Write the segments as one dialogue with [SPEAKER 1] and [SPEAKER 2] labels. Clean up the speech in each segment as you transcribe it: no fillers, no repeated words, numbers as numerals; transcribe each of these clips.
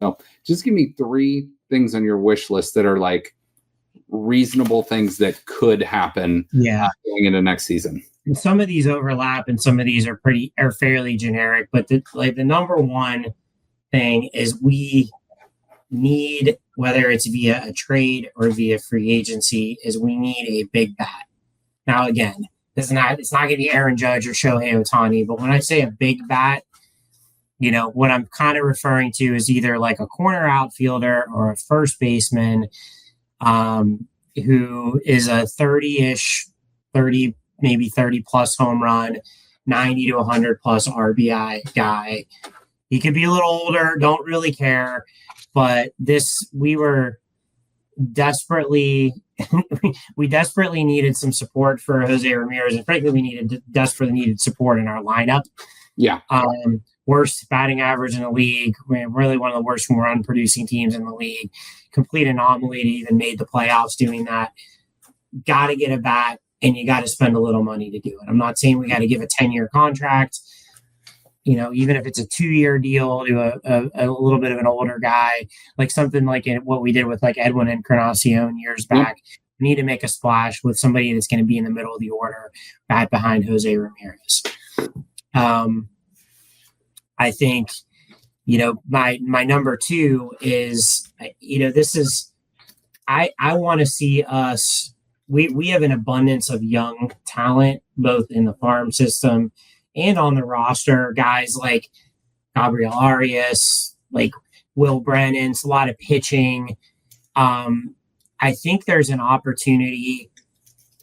[SPEAKER 1] So just give me 3 things on your wish list that are like reasonable things that could happen going into next season.
[SPEAKER 2] And some of these overlap and some of these are fairly generic, but the number one thing is we need, whether it's via a trade or via free agency, is we need a big bat. Now, again, it's not going to be Aaron Judge or Shohei Ohtani, but when I say a big bat, what I'm kind of referring to is either like a corner outfielder or a first baseman who is a 30 maybe 30 plus home run, 90 to 100 plus RBI guy. He could be a little older, don't really care, but we were desperately needed some support for Jose Ramirez, and frankly, desperately needed support in our lineup.
[SPEAKER 1] Yeah.
[SPEAKER 2] Worst batting average in the league. We're really one of the worst run producing teams in the league. Complete anomaly to even made the playoffs doing that. Got to get a bat, and you got to spend a little money to do it. I'm not saying we got to give a 10-year contract. Even if it's a 2-year deal to a little bit of an older guy, like something like what we did with like Edwin Encarnacion years back. We need to make a splash with somebody that's going to be in the middle of the order, bat behind Jose Ramirez. I think, my number 2 is, this is, I want to see us, we have an abundance of young talent, both in the farm system and on the roster, guys like Gabriel Arias, like Will Brennan, a lot of pitching. I think there's an opportunity,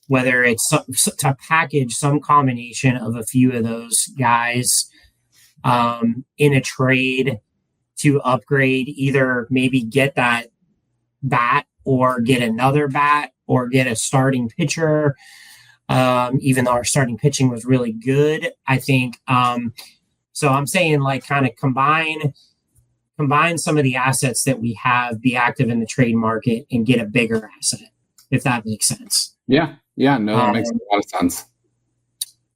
[SPEAKER 2] whether it's to package some combination of a few of those guys in a trade to upgrade, either maybe get that bat or get another bat or get a starting pitcher. Even though our starting pitching was really good, I think. So I'm saying like kind of combine some of the assets that we have, be active in the trade market and get a bigger asset, if that makes sense.
[SPEAKER 1] Yeah. No, that makes a lot of sense.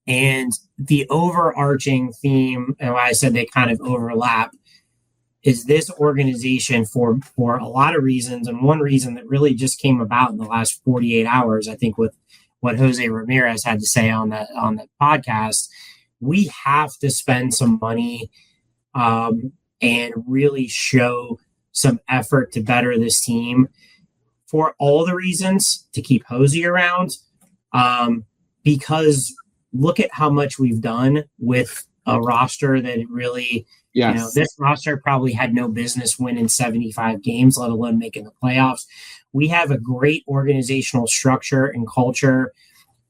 [SPEAKER 2] And the overarching theme, and why I said they kind of overlap, is this organization for a lot of reasons. And one reason that really just came about in the last 48 hours, I think, with what Jose Ramirez had to say on the podcast, we have to spend some money and really show some effort to better this team for all the reasons to keep Jose around. Because look at how much we've done with a roster that it really, this roster probably had no business winning 75 games, let alone making the playoffs. We have a great organizational structure and culture.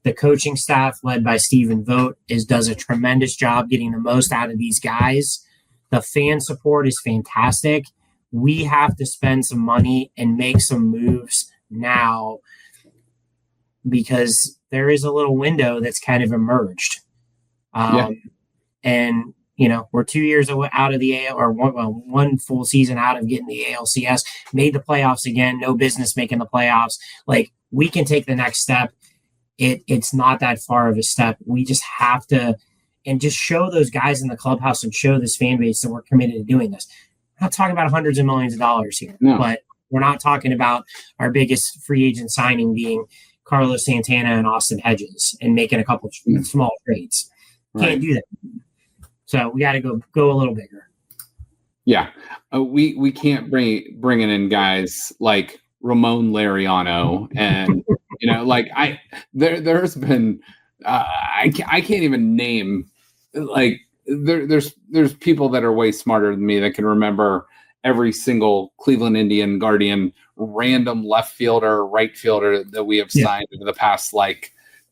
[SPEAKER 2] The coaching staff, led by Stephen Vogt, does a tremendous job getting the most out of these guys. The fan support is fantastic. We have to spend some money and make some moves now, because there is a little window that's kind of emerged. And, we're 2 years out of the AL, or one full season out of getting the ALCS, made the playoffs again, no business making the playoffs. Like, we can take the next step. It's not that far of a step. We just have to, and just show those guys in the clubhouse and show this fan base that we're committed to doing this. We're not talking about hundreds of millions of dollars here, but we're not talking about our biggest free agent signing being Carlos Santana and Austin Hedges and making a couple small trades. Can't do that. So we got to go a little bigger.
[SPEAKER 1] Yeah. We can't bring in guys like Ramon Laureano and, there's been, I can't even name, like, there's people that are way smarter than me that can remember every single Cleveland Indian Guardian random left fielder, right fielder that we have signed over the past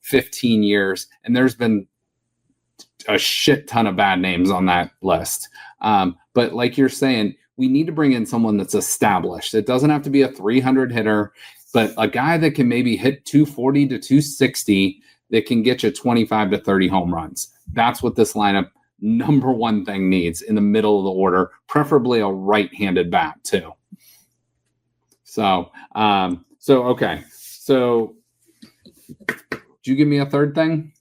[SPEAKER 1] 15 years. And there's been a shit ton of bad names on that list. But like you're saying, we need to bring in someone that's established. It doesn't have to be a 300 hitter, but a guy that can maybe hit 240 to 260 that can get you 25 to 30 home runs. That's what this lineup, number one thing, needs in the middle of the order, preferably a right-handed bat too. So, okay. So did you give me a third thing?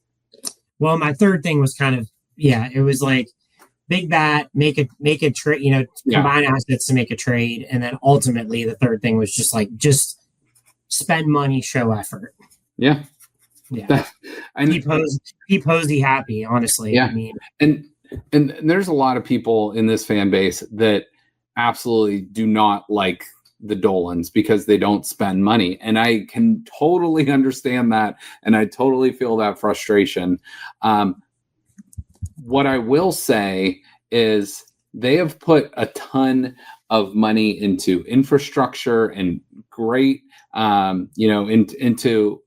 [SPEAKER 2] Well, my third thing was kind of, it was like, big bat, make a trade, combine assets to make a trade. And then ultimately the third thing was just spend money, show effort.
[SPEAKER 1] Yeah.
[SPEAKER 2] Yeah. Keep Hosey happy, honestly.
[SPEAKER 1] Yeah.
[SPEAKER 2] I mean,
[SPEAKER 1] and there's a lot of people in this fan base that absolutely do not like the Dolans because they don't spend money. And I can totally understand that. And I totally feel that frustration. What I will say is they have put a ton of money into infrastructure and great, into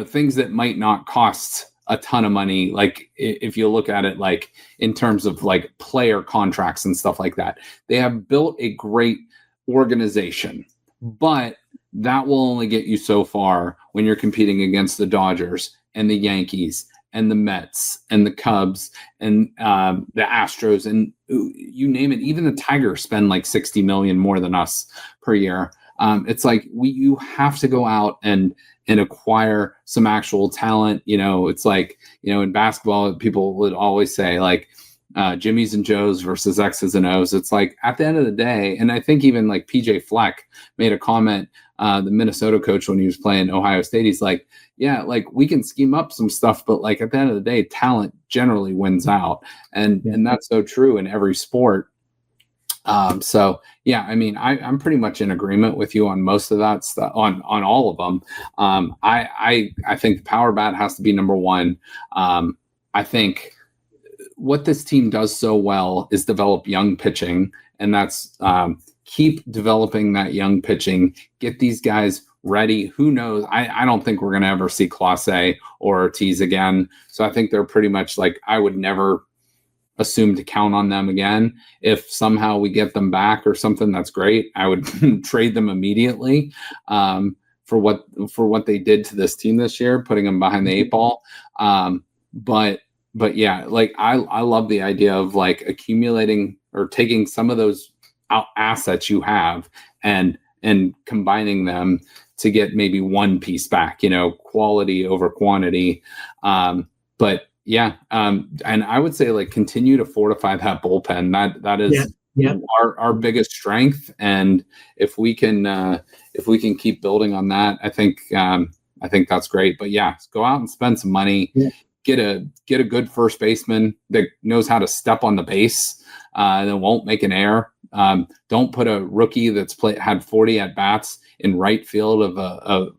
[SPEAKER 1] things that might not cost a ton of money. Like if you look at it, like in terms of like player contracts and stuff like that, they have built a great organization, but that will only get you so far when you're competing against the Dodgers and the Yankees and the Mets and the Cubs and the Astros and you name it. Even the Tigers spend like $60 million more than us per year. It's like you have to go out and acquire some actual talent. It's like, in basketball, people would always say like Jimmys and Joes versus X's and O's. It's like at the end of the day, and I think even like PJ Fleck made a comment, the Minnesota coach, when he was playing Ohio State, he's like, yeah, like we can scheme up some stuff, but like at the end of the day, talent generally wins out. And that's so true in every sport. So yeah, I mean, I'm pretty much in agreement with you on most of that stuff, on all of them. I think the power bat has to be number one. I think what this team does so well is develop young pitching, and that's keep developing that young pitching, get these guys ready. Who knows? I don't think we're going to ever see Clase or Ortiz again. So I think they're pretty much like, I would never assume to count on them again. If somehow we get them back or something, that's great. I would trade them immediately for what they did to this team this year, putting them behind the eight ball. But yeah, like I love the idea of like accumulating or taking some of those assets you have and combining them to get maybe one piece back, quality over quantity. But yeah. And I would say like continue to fortify that bullpen. That is our biggest strength. And if we can keep building on that, I think that's great. But yeah, go out and spend some money, get a good first baseman that knows how to step on the base, that won't make an error. Don't put a rookie that's had 40 at bats in right field of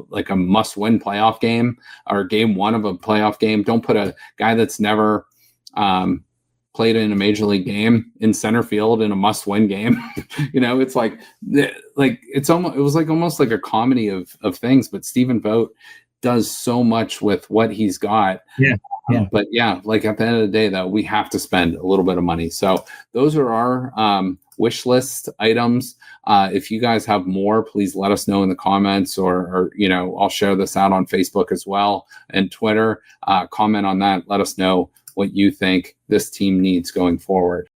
[SPEAKER 1] like a must-win playoff game or game one of a playoff game. Don't put a guy that's never played in a major league game in center field in a must-win game. It's like it was like almost like a comedy of things. But Stephen Vogt does so much with what he's got.
[SPEAKER 2] Yeah.
[SPEAKER 1] But yeah, like at the end of the day, though, we have to spend a little bit of money. So those are our wish list items. If you guys have more, please let us know in the comments, or I'll share this out on Facebook as well and Twitter. Comment on that. Let us know what you think this team needs going forward.